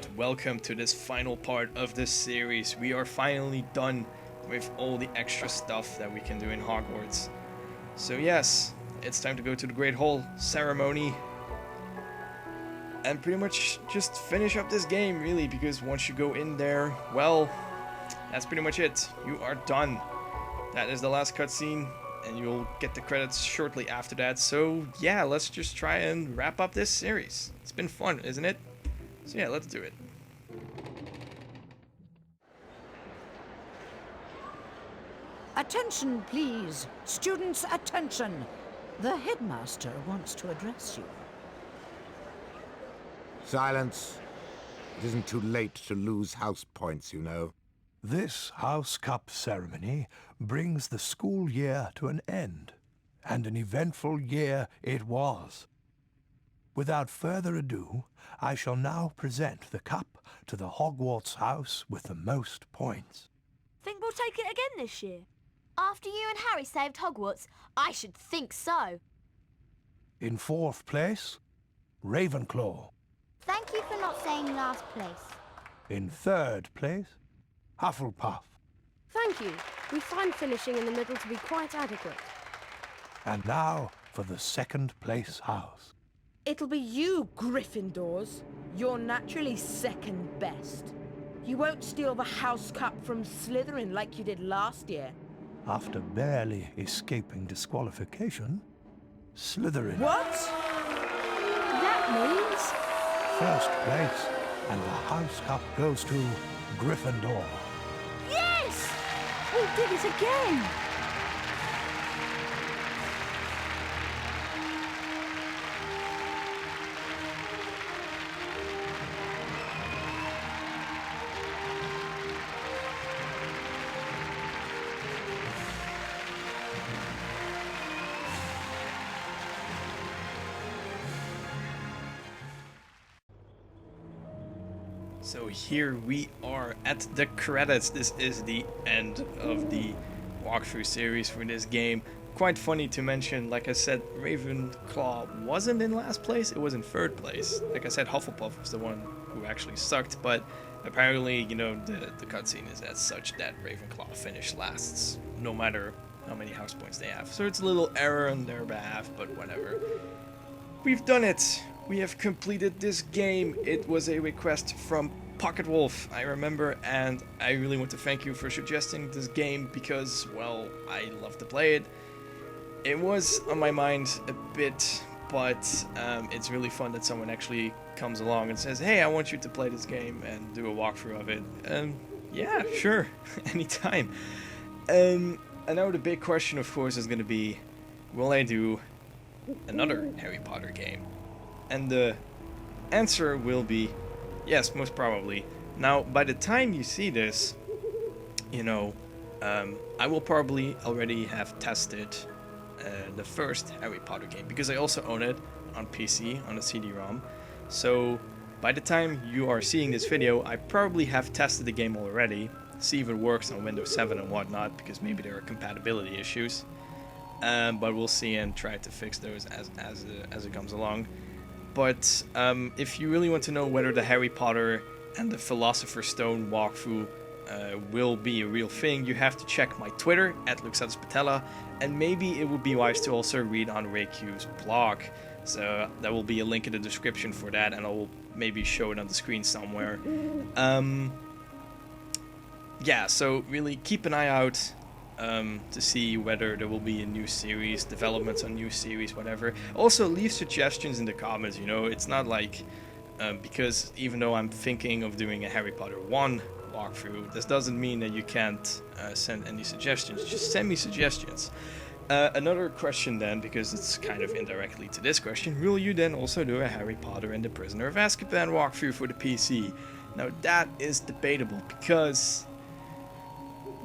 Alright, welcome to this final part of this series. We are finally done with all the extra stuff that we can do in Hogwarts. So yes, it's time to go to the Great Hall ceremony and pretty much just finish up this game, really, because once you go in there, well, that's pretty much it. You are done. That is the last cutscene, and you'll get the credits shortly after that. So yeah, let's just try and wrap up this series. It's been fun, isn't it? So yeah, let's do it. Attention, please. Students, attention. The headmaster wants to address you. Silence. It isn't too late to lose house points, you know. This House Cup ceremony brings the school year to an end, and an eventful year it was. Without further ado, I shall now present the cup to the Hogwarts house with the most points. Think we'll take it again this year? After you and Harry saved Hogwarts, I should think so. In fourth place, Ravenclaw. Thank you for not saying last place. In third place, Hufflepuff. Thank you. We find finishing in the middle to be quite adequate. And now for the second place house. It'll be you, Gryffindors. You're naturally second best. You won't steal the House Cup from Slytherin like you did last year. After barely escaping disqualification, Slytherin. What? That means... First place, and the House Cup goes to Gryffindor. Yes! we did it again! So here we are at the credits. This is the end of the walkthrough series for this game. Quite funny to mention, like I said, Ravenclaw wasn't in last place, it was in third place. Like I said, Hufflepuff was the one who actually sucked, but apparently, you know, the cutscene is as such that Ravenclaw finished last, no matter how many house points they have. So it's a little error on their behalf, but whatever. We've done it! We have completed this game. It was a request from Pocket Wolf, I remember, and I really want to thank you for suggesting this game because, well, I love to play it. It was on my mind a bit, but it's really fun that someone actually comes along and says, hey, I want you to play this game and do a walkthrough of it. Yeah, sure, anytime. I know the big question, of course, is going to be, will I do another Harry Potter game? And the answer will be yes, most probably. Now, by the time you see this, you know, I will probably already have tested the first Harry Potter game, because I also own it on PC, on a CD-ROM. So, by the time you are seeing this video, I probably have tested the game already, see if it works on Windows 7 and whatnot, because maybe there are compatibility issues. But we'll see and try to fix those as it comes along. But if you really want to know whether the Harry Potter and the Philosopher's Stone walkthrough will be a real thing, you have to check my Twitter, @LuxatusPatella, and maybe it would be wise to also read on RayQ's blog. So there will be a link in the description for that, and I'll maybe show it on the screen somewhere. Yeah, so really keep an eye out to see whether there will be a new series, developments on new series, whatever. Also, leave suggestions in the comments, you know, it's not like, because even though I'm thinking of doing a Harry Potter 1 walkthrough, this doesn't mean that you can't send any suggestions, just send me suggestions. Another question then, because it's kind of indirectly to this question, will you then also do a Harry Potter and the Prisoner of Azkaban walkthrough for the PC? Now that is debatable, because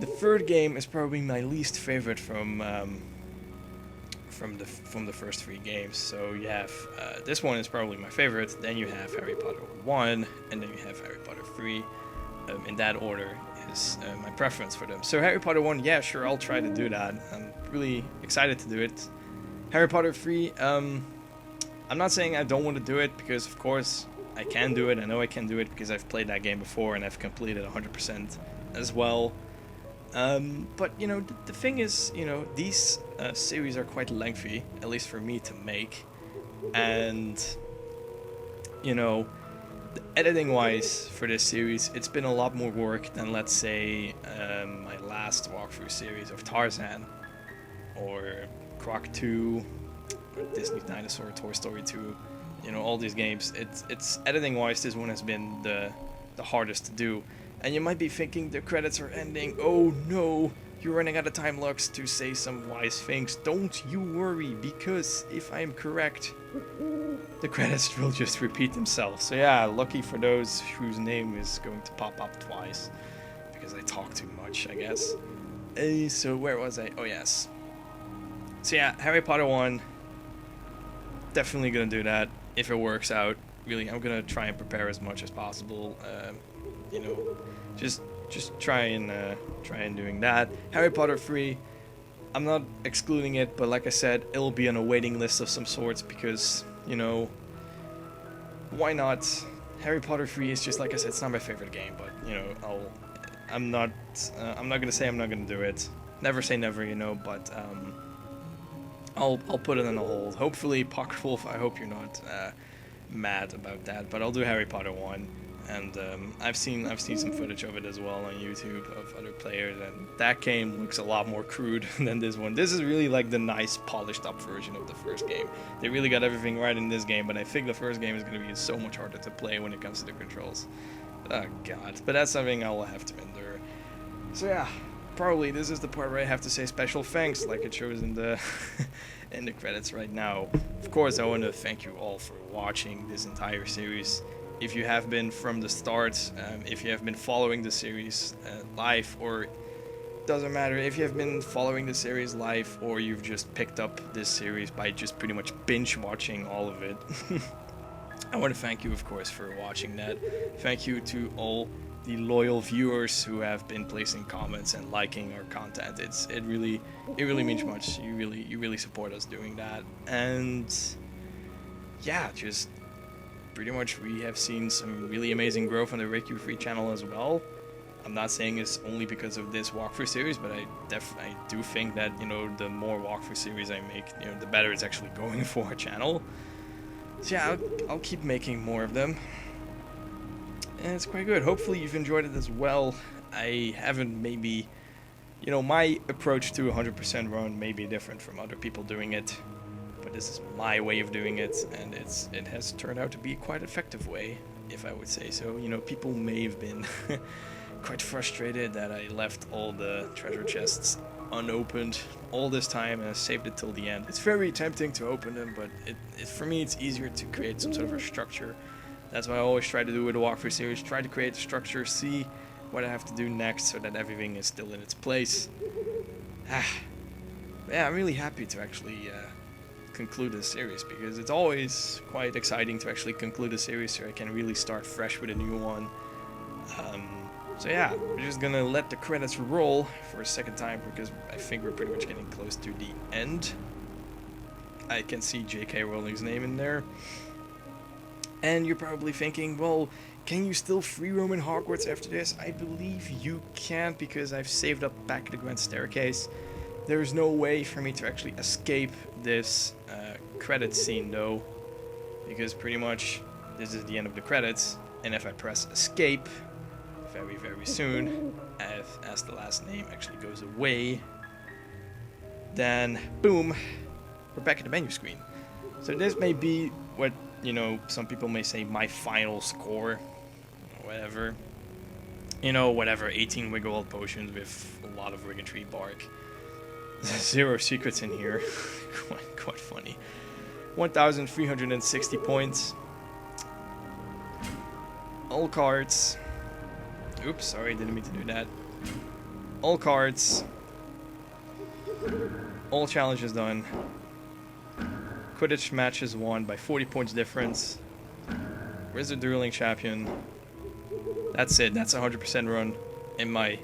the third game is probably my least favorite from the first three games. So you have this one is probably my favorite. Then you have Harry Potter 1, and then you have Harry Potter 3. In that order is my preference for them. So Harry Potter 1, yeah, sure, I'll try to do that. I'm really excited to do it. Harry Potter 3, I'm not saying I don't want to do it, because of course I can do it. I know I can do it because I've played that game before and I've completed 100% as well. But, you know, the thing is, you know, these series are quite lengthy, at least for me to make. And, you know, editing-wise for this series, it's been a lot more work than, let's say, my last walkthrough series of Tarzan, or Croc 2, or Disney Dinosaur, Toy Story 2. You know, all these games. It's editing-wise, this one has been the hardest to do. And you might be thinking the credits are ending. Oh no, you're running out of time, Lux, to say some wise things. Don't you worry, because if I'm correct, the credits will just repeat themselves. So yeah, lucky for those whose name is going to pop up twice, because I talk too much, I guess. So where was I? Oh yes. So yeah, Harry Potter 1. Definitely gonna do that if it works out. Really, I'm gonna try and prepare as much as possible. You know, just try and doing that. Harry Potter 3, I'm not excluding it, but like I said, it'll be on a waiting list of some sorts because, you know, why not? Harry Potter 3 is just, like I said, it's not my favorite game, but you know, I'm not gonna say I'm not gonna do it. Never say never, you know, but I'll put it on a hold. Hopefully, Pocket Wolf, I hope you're not mad about that, but I'll do Harry Potter 1. And I've seen some footage of it as well on YouTube of other players, and that game looks a lot more crude than this one. This is really like the nice, polished up version of the first game. They really got everything right in this game, but I think the first game is going to be so much harder to play when it comes to the controls. Oh god, but that's something I will have to endure. So yeah, probably this is the part where I have to say special thanks, like it shows in the in the credits right now. Of course, I want to thank you all for watching this entire series. If you have been from the start, if you have been following the series live, or doesn't matter if you have been following the series live or you've just picked up this series by just pretty much binge watching all of it. I want to thank you, of course, for watching that. Thank you to all the loyal viewers who have been placing comments and liking our content. It really means much. You really support us doing that. And yeah, just pretty much we have seen some really amazing growth on the RayQ3 channel as well. I'm not saying it's only because of this walkthrough series, but I do think that, you know, the more walkthrough series I make, you know, the better it's actually going for our channel. So yeah, I'll keep making more of them. And it's quite good. Hopefully you've enjoyed it as well. I haven't maybe, you know, my approach to 100% run may be different from other people doing it. But this is my way of doing it, and it has turned out to be quite an effective way, if I would say so. You know, people may have been quite frustrated that I left all the treasure chests unopened all this time and I saved it till the end. It's very tempting to open them, but for me it's easier to create some sort of a structure. That's what I always try to do with the walkthrough series. Try to create a structure, see what I have to do next so that everything is still in its place. Yeah, I'm really happy to actually conclude this series, because it's always quite exciting to actually conclude a series so I can really start fresh with a new one. So yeah, we're just gonna let the credits roll for a second time, because I think we're pretty much getting close to the end. I can see J.K. Rowling's name in there. And you're probably thinking, well, can you still free roam in Hogwarts after this? I believe you can, because I've saved up back at the Grand Staircase. There's no way for me to actually escape this credit scene though, because pretty much this is the end of the credits, and if I press escape very soon, as the last name actually goes away, then boom, we're back at the menu screen. So this may be what, you know, some people may say my final score, whatever. You know, whatever, 18 Wiggle potions with a lot of Riggin tree bark. 0 secrets in here. quite funny. 1,360 points. All cards. Oops, sorry, didn't mean to do that. All cards. All challenges done. Quidditch matches won by 40 points difference. Wizard Dueling Champion. That's it. That's a 100% run in my,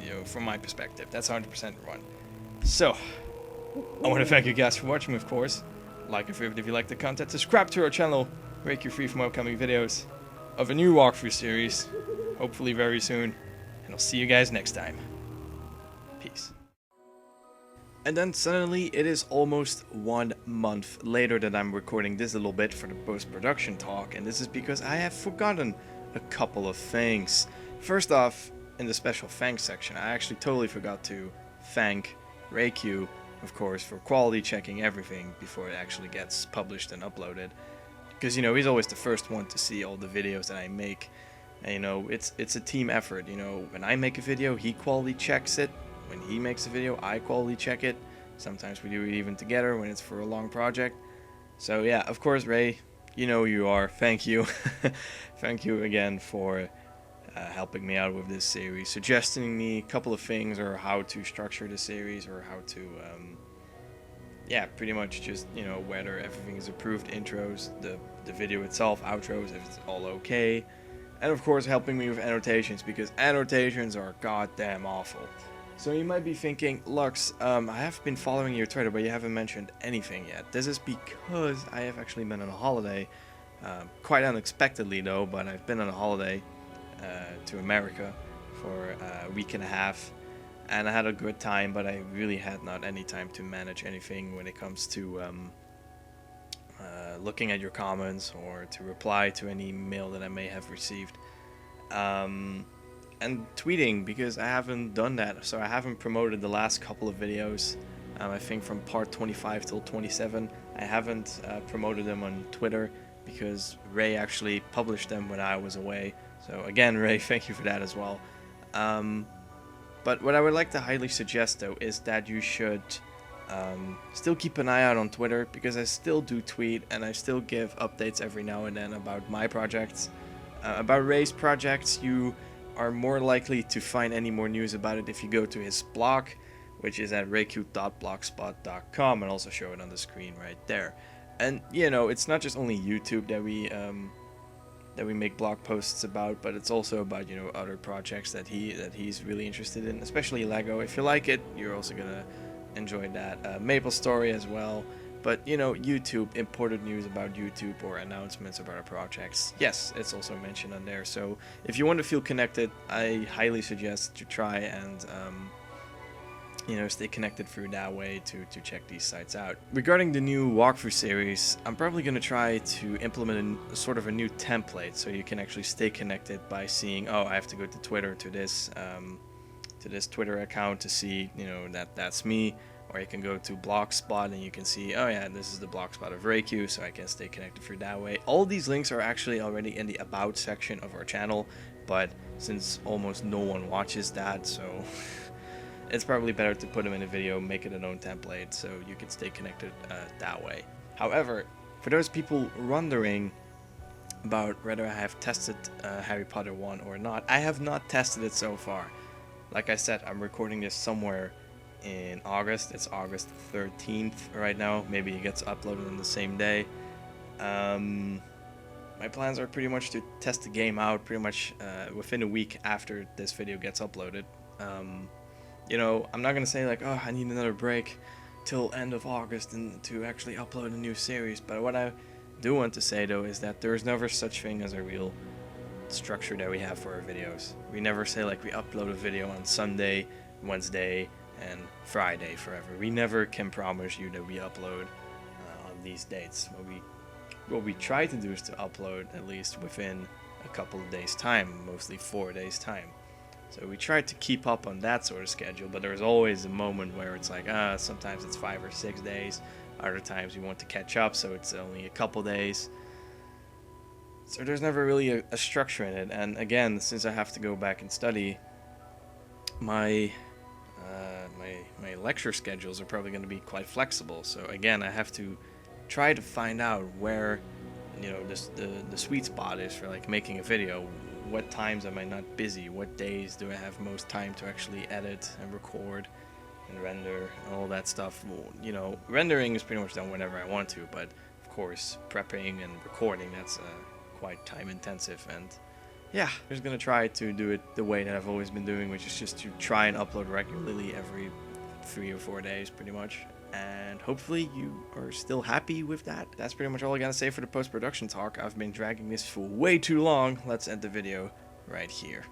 you know, from my perspective. That's a 100% run. So, I want to thank you guys for watching, of course. Like and favorite if you like the content. Subscribe to our channel break you free from upcoming videos of a new walkthrough series, hopefully very soon, and I'll see you guys next time. Peace. And then suddenly it is almost 1 month later that I'm recording this little bit for the post-production talk, and this is because I have forgotten a couple of things. First off, in the special thanks section, I actually totally forgot to thank RayQ, of course, for quality checking everything before it actually gets published and uploaded. Because, you know, he's always the first one to see all the videos that I make. And, you know, it's a team effort. You know, when I make a video, he quality checks it. When he makes a video, I quality check it. Sometimes we do it even together when it's for a long project. So yeah, of course, Ray, you know who you are. Thank you. Thank you again for helping me out with this series, suggesting me a couple of things or how to structure the series or how to, yeah, pretty much just, you know, whether everything is approved, intros, the video itself, outros, if it's all okay. And of course helping me with annotations, because annotations are goddamn awful. So you might be thinking, Lux, I have been following your Twitter, but you haven't mentioned anything yet. This is because I have actually been on a holiday, quite unexpectedly though, but I've been on a holiday to America for a week and a half, and I had a good time, but I really had not any time to manage anything when it comes to looking at your comments or to reply to any mail that I may have received. And tweeting, because I haven't done that, so I haven't promoted the last couple of videos. I think from part 25 till 27, I haven't promoted them on Twitter because Ray actually published them when I was away. So again, Ray, thank you for that as well. But what I would like to highly suggest though is that you should still keep an eye out on Twitter, because I still do tweet and I still give updates every now and then about my projects. About Ray's projects, you are more likely to find any more news about it if you go to his blog, which is at rayq.blogspot.com, and also show it on the screen right there. And you know, it's not just only YouTube that we make blog posts about, but it's also about, you know, other projects that he's really interested in, especially Lego. If you like it, you're also gonna enjoy that. Maple Story as well. But, you know, YouTube, important news about YouTube or announcements about our projects, yes, it's also mentioned on there. So if you want to feel connected, I highly suggest to try and, you know, stay connected through that way to check these sites out. Regarding the new walkthrough series, I'm probably going to try to implement a sort of a new template so you can actually stay connected by seeing, oh, I have to go to Twitter to this Twitter account to see, you know, that's me. Or you can go to Blogspot and you can see, oh yeah, this is the Blogspot of RayQ, so I can stay connected through that way. All these links are actually already in the About section of our channel, but since almost no one watches that, so it's probably better to put them in a video, make it a known template, so you can stay connected that way. However, for those people wondering about whether I have tested Harry Potter 1 or not, I have not tested it so far. Like I said, I'm recording this somewhere in August. It's August 13th right now. Maybe it gets uploaded on the same day. My plans are pretty much to test the game out pretty much within a week after this video gets uploaded. You know, I'm not gonna say like, oh, I need another break till end of August and to actually upload a new series, but what I do want to say though is that there's never such thing as a real structure that we have for our videos. We never say like we upload a video on Sunday, Wednesday, and Friday forever. We never can promise you that we upload on these dates. What we try to do is to upload at least within a couple of days time, mostly 4 days time. So we try to keep up on that sort of schedule, but there's always a moment where it's like, sometimes it's 5 or 6 days, other times we want to catch up, so it's only a couple days. So there's never really a structure in it, and again, since I have to go back and study, my lecture schedules are probably going to be quite flexible. So again, I have to try to find out where, you know, the sweet spot is for like making a video. What times am I not busy? What days do I have most time to actually edit and record and render and all that stuff? Well, you know, rendering is pretty much done whenever I want to, but of course prepping and recording, that's quite time intensive. And yeah, I'm just gonna try to do it the way that I've always been doing, which is just to try and upload regularly every 3 or 4 days pretty much. And hopefully you are still happy with that. That's pretty much all I gotta say for the post-production talk. I've been dragging this for way too long. Let's end the video right here.